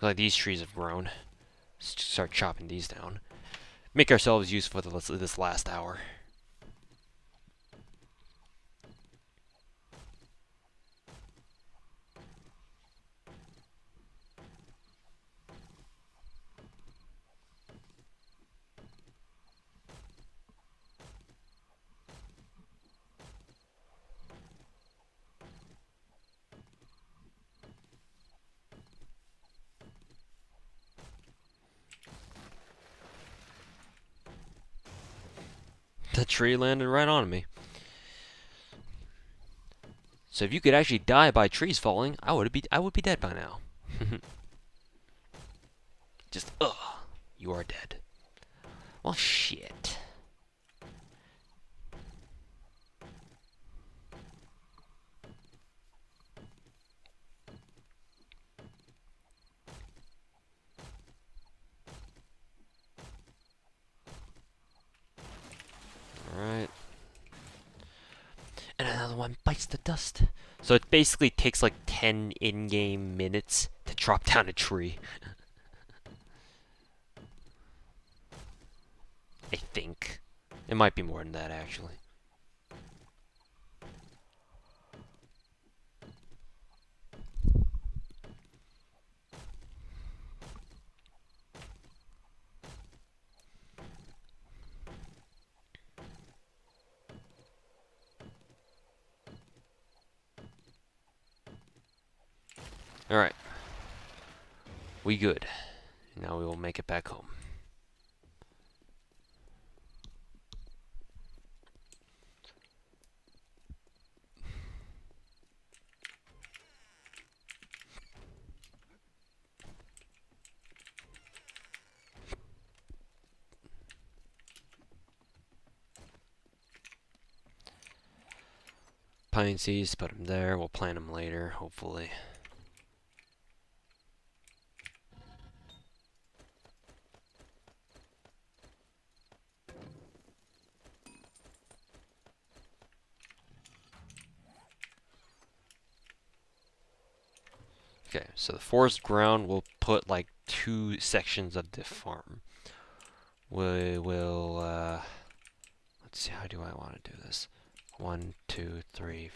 Like these trees have grown. Let's start chopping these down. Make ourselves useful for this last hour. The tree landed right on me. So if you could actually die by trees falling, I would be dead by now. Just you are dead. Well, shit. Alright. And another one bites the dust. So it basically takes like 10 in-game minutes to chop down a tree. I think. It might be more than that, actually. Alright. We good. Now we will make it back home. Pine seeds, put them there. We'll plant them later, hopefully. Okay, so the forest ground will put like 2 sections of the farm. We will, let's see, how do I want to do this? 1, 2, 3,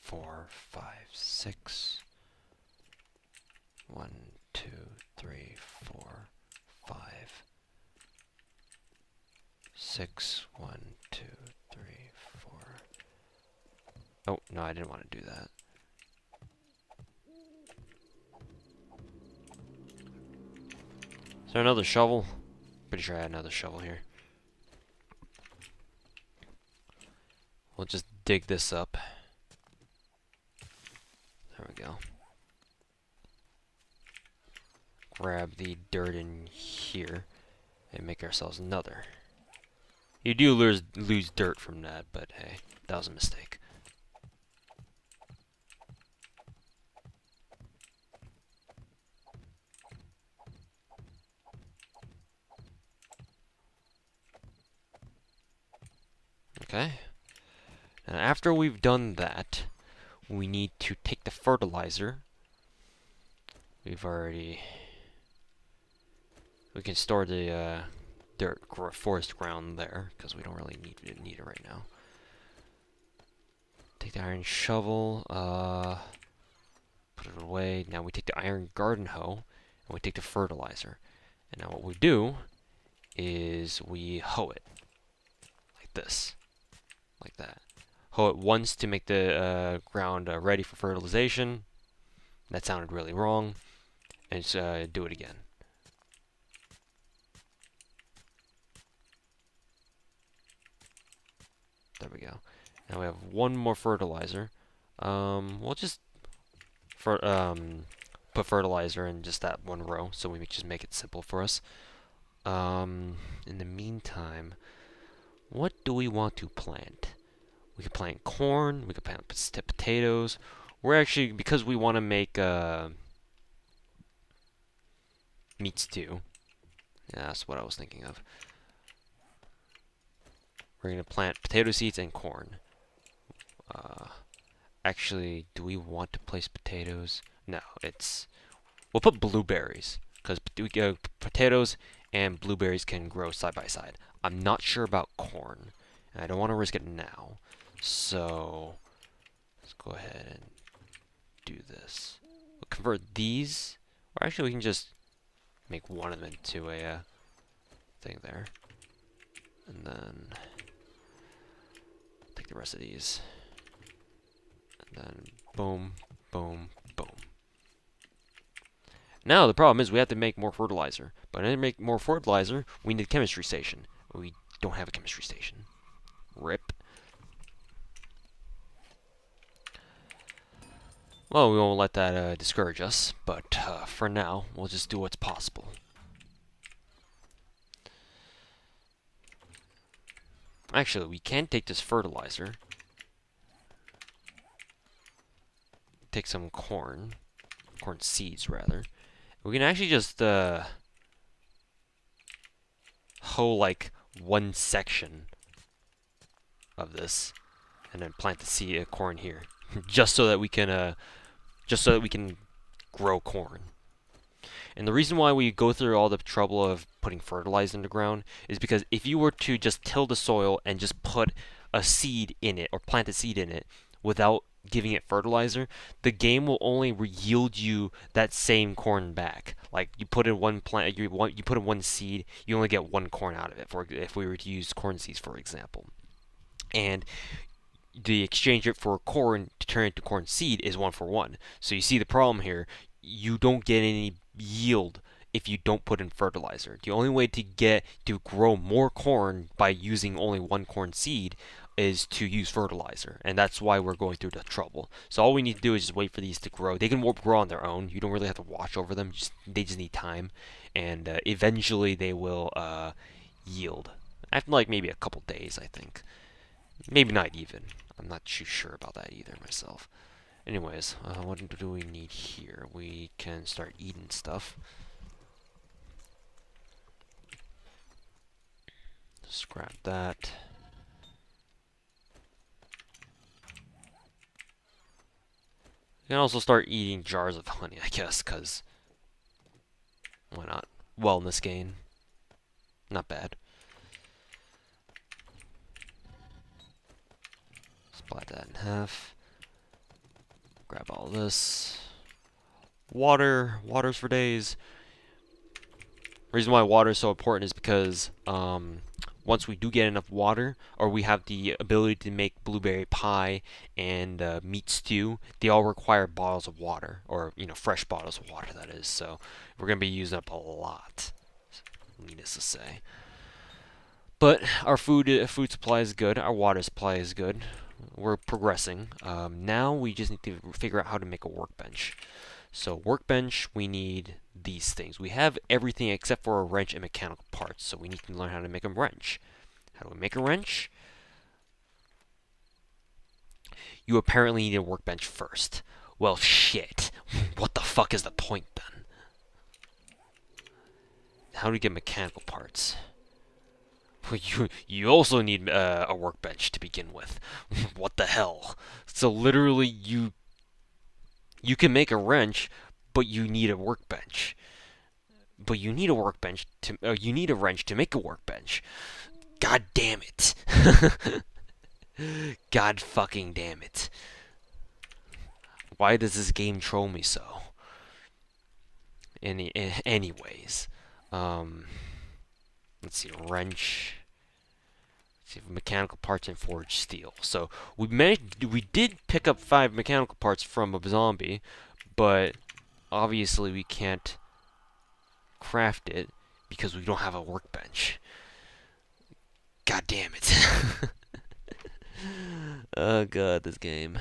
4, 5, 6. 1, 2, 3, 4, 5, 6. 1, 2, 3, 4. Oh, no, I didn't want to do that. Is there another shovel? Pretty sure I had another shovel here. We'll just dig this up. There we go. Grab the dirt in here and make ourselves another. You do lose dirt from that, but hey, that was a mistake. Okay. And after we've done that, we need to take the fertilizer. We can store the forest ground there because we don't really need it right now. Take the iron shovel, put it away. Now we take the iron garden hoe and we take the fertilizer. And now what we do is we hoe it like this, like that. Hoe it once to make the ground ready for fertilization. That sounded really wrong. And just do it again. There we go. Now we have one more fertilizer. We'll just put fertilizer in just that one row, so we just make it simple for us. In the meantime, what do we want to plant? We could plant corn. We could plant potatoes. We're actually, because we want to make meat stew. Yeah, that's what I was thinking of. We're going to plant potato seeds and corn. Actually, do we want to place potatoes? No, We'll put blueberries, because potatoes and blueberries can grow side by side. I'm not sure about corn, and I don't want to risk it now. So let's go ahead and do this. We'll convert these, or actually we can just make one of them into a thing there. And then take the rest of these. And then boom, boom, boom. Now the problem is we have to make more fertilizer. But in order to make more fertilizer, we need a chemistry station. We don't have a chemistry station. RIP. Well, we won't let that discourage us, but for now, we'll just do what's possible. Actually, we can take this fertilizer, take some corn seeds rather. We can actually just hoe like one section of this, and then plant the seed corn here, just so that we can grow corn. And the reason why we go through all the trouble of putting fertilizer in the ground is because if you were to just till the soil and just put a seed in it or plant a seed in it without giving it fertilizer, the game will only yield you that same corn back. Like you put in one plant, you put in one seed, you only get one corn out of it. For if we were to use corn seeds, for example, and the exchange rate for corn to turn into corn seed is 1 for 1. So you see the problem here. You don't get any yield if you don't put in fertilizer. The only way to grow more corn by using only one corn seed is to use fertilizer, and that's why we're going through the trouble. So all we need to do is just wait for these to grow. They can grow on their own. You don't really have to watch over them. They just need time, and eventually they will yield. After like maybe a couple days, I think. Maybe not even. I'm not too sure about that either myself. Anyways, what do we need here? We can start eating stuff. Scrap that. You can also start eating jars of honey, I guess, because why not? Wellness gain. Not bad. Split that in half. Grab all this. Waters for days. Reason why water is so important is because once we do get enough water, or we have the ability to make blueberry pie and meat stew, they all require bottles of water, or fresh bottles of water, that is. So we're gonna be using up a lot, needless to say. But our food supply is good. Our water supply is good. We're progressing. Now we just need to figure out how to make a workbench. So workbench, we need these things. We have everything except for a wrench and mechanical parts, so we need to learn how to make a wrench. How do we make a wrench? You apparently need a workbench first. Well, shit. What the fuck is the point then? How do we get mechanical parts? You also need a workbench to begin with. What the hell? So literally, you can make a wrench, but you need a workbench. But you need a workbench to you need a wrench to make a workbench. God damn it! God fucking damn it! Why does this game troll me so? Anyways, let's see, wrench. Let's see, mechanical parts and forged steel. So we did pick up 5 mechanical parts from a zombie, but obviously we can't craft it because we don't have a workbench. God damn it. Oh god, this game.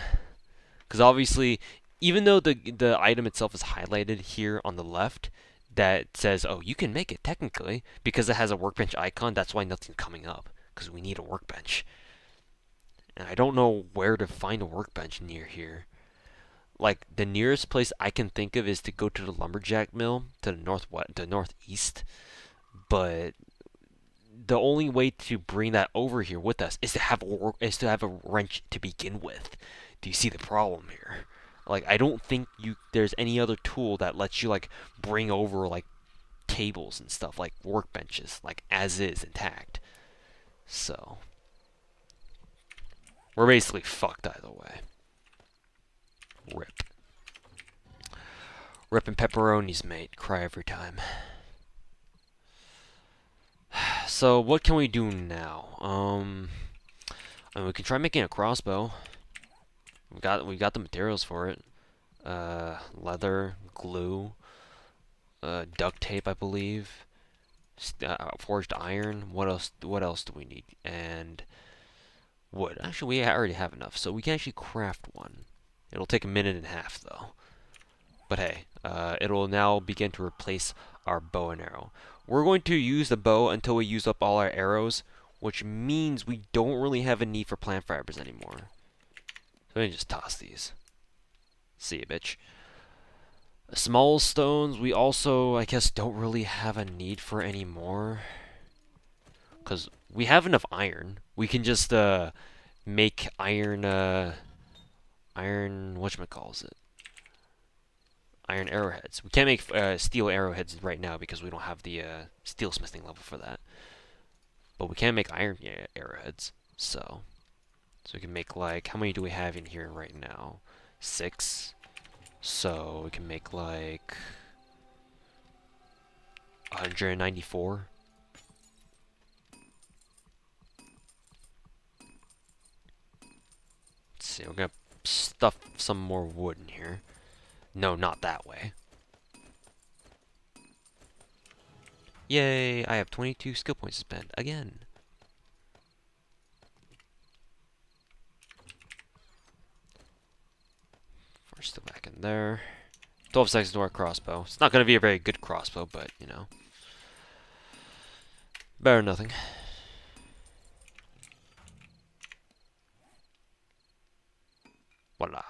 Because obviously, even though the item itself is highlighted here on the left, that says, oh, you can make it technically, because it has a workbench icon, that's why nothing's coming up, because we need a workbench. And I don't know where to find a workbench near here. Like, the nearest place I can think of is to go to the lumberjack mill to the northeast, but the only way to bring that over here with us is to have a wrench to begin with. Do you see the problem here? Like, I don't think there's any other tool that lets you, like, bring over, like, tables and stuff, like workbenches, like, as is, intact. So, we're basically fucked either way. Rip. Ripping pepperonis, mate. Cry every time. So, what can we do now? I mean, we can try making a crossbow. We got the materials for it. Leather, glue, duct tape, I believe. Forged iron. What else? What else do we need? And wood. Actually, we already have enough, so we can actually craft one. It'll take a minute and a half, though. But hey, it'll now begin to replace our bow and arrow. We're going to use the bow until we use up all our arrows, which means we don't really have a need for plant fibers anymore. So let me just toss these. See ya, bitch. Small stones, we also, I guess, don't really have a need for anymore. Because we have enough iron. We can just, make iron, whatchamacallit? Iron arrowheads. We can't make steel arrowheads right now because we don't have the steel smithing level for that. But we can make iron arrowheads. So we can make, like, how many do we have in here right now? 6. So we can make, like, 194. Let's see, we're gonna stuff some more wood in here. No, not that way. Yay, I have 22 skill points to spend again. We're still back in there. 12 seconds to our crossbow. It's not going to be a very good crossbow, but, you know. Better than nothing. Voila.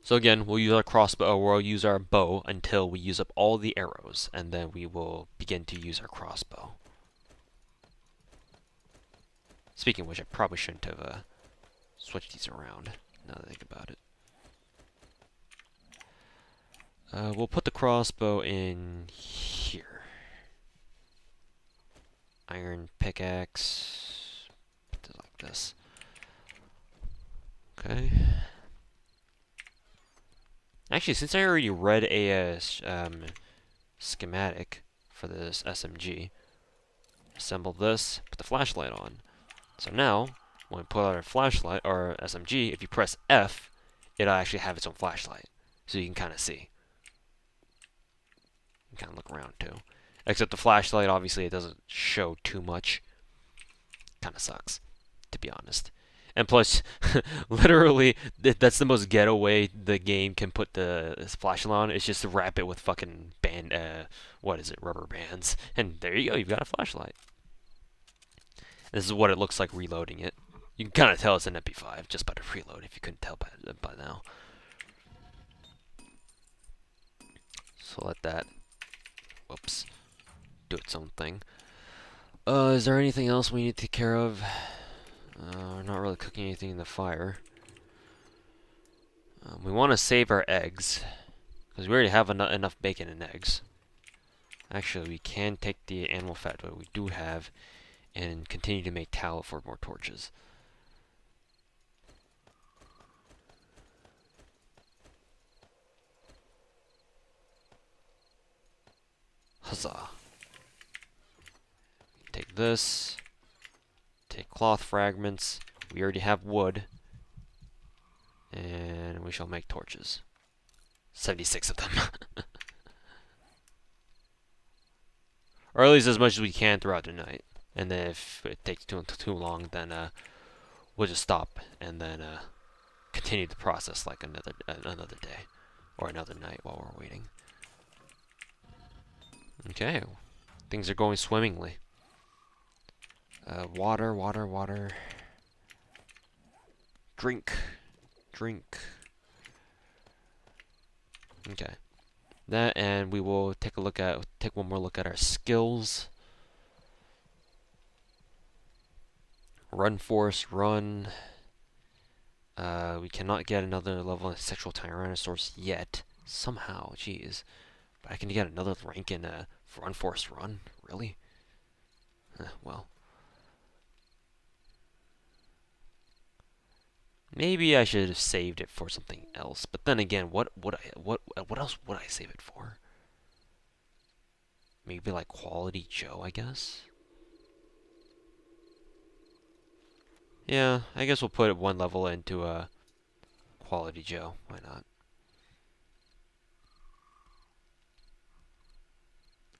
So again, we'll use our crossbow, or we'll use our bow until we use up all the arrows, and then we will begin to use our crossbow. Speaking of which, I probably shouldn't have switched these around, now that I think about it. We'll put the crossbow in here. Iron pickaxe. Put it like this. Okay. Actually, since I already read a schematic for this SMG, assemble this, put the flashlight on. So now, when we put out our flashlight, or SMG, if you press F, it'll actually have its own flashlight. So you can kind of see. You can kind of look around too. Except the flashlight, obviously, it doesn't show too much. Kind of sucks, to be honest. And plus, literally, that's the most ghetto way the game can put the flashlight on. It's just to wrap it with fucking rubber bands. And there you go, you've got a flashlight. This is what it looks like reloading it. You can kind of tell it's an MP5 just by the reload, if you couldn't tell by now. So let that, whoops, do its own thing. Is there anything else we need to take care of? We're not really cooking anything in the fire. We want to save our eggs, because we already have enough bacon and eggs. Actually, we can take the animal fat that we do have and continue to make tallow for more torches. Huzzah. Take this. Take cloth fragments. We already have wood. And we shall make torches. 76 of them. Or at least as much as we can throughout the night. And then if it takes too long, then we'll just stop and then continue the process like another day or another night while we're waiting. Okay, things are going swimmingly. Water, water, water. Drink. Okay. That, and we will take one more look at our skills. Run, Force, run. We cannot get another level in Sexual Tyrannosaurus yet. Somehow, jeez. But I can get another rank in Run, Force, run? Really? Well. Maybe I should have saved it for something else. But then again, what else would I save it for? Maybe like Quality Joe, I guess? Yeah, I guess we'll put one level into Quality Joe. Why not?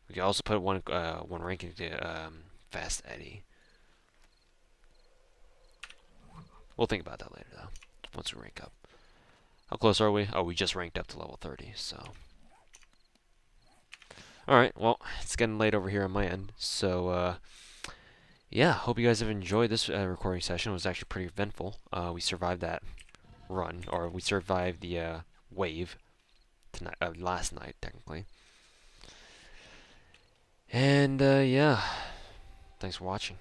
We can also put one rank into Fast Eddie. We'll think about that later, though, once we rank up. How close are we? Oh, we just ranked up to level 30, so... Alright, well, it's getting late over here on my end, so, yeah, hope you guys have enjoyed this recording session. It was actually pretty eventful. We survived that run, or we survived the wave tonight, last night, technically. And, yeah, thanks for watching.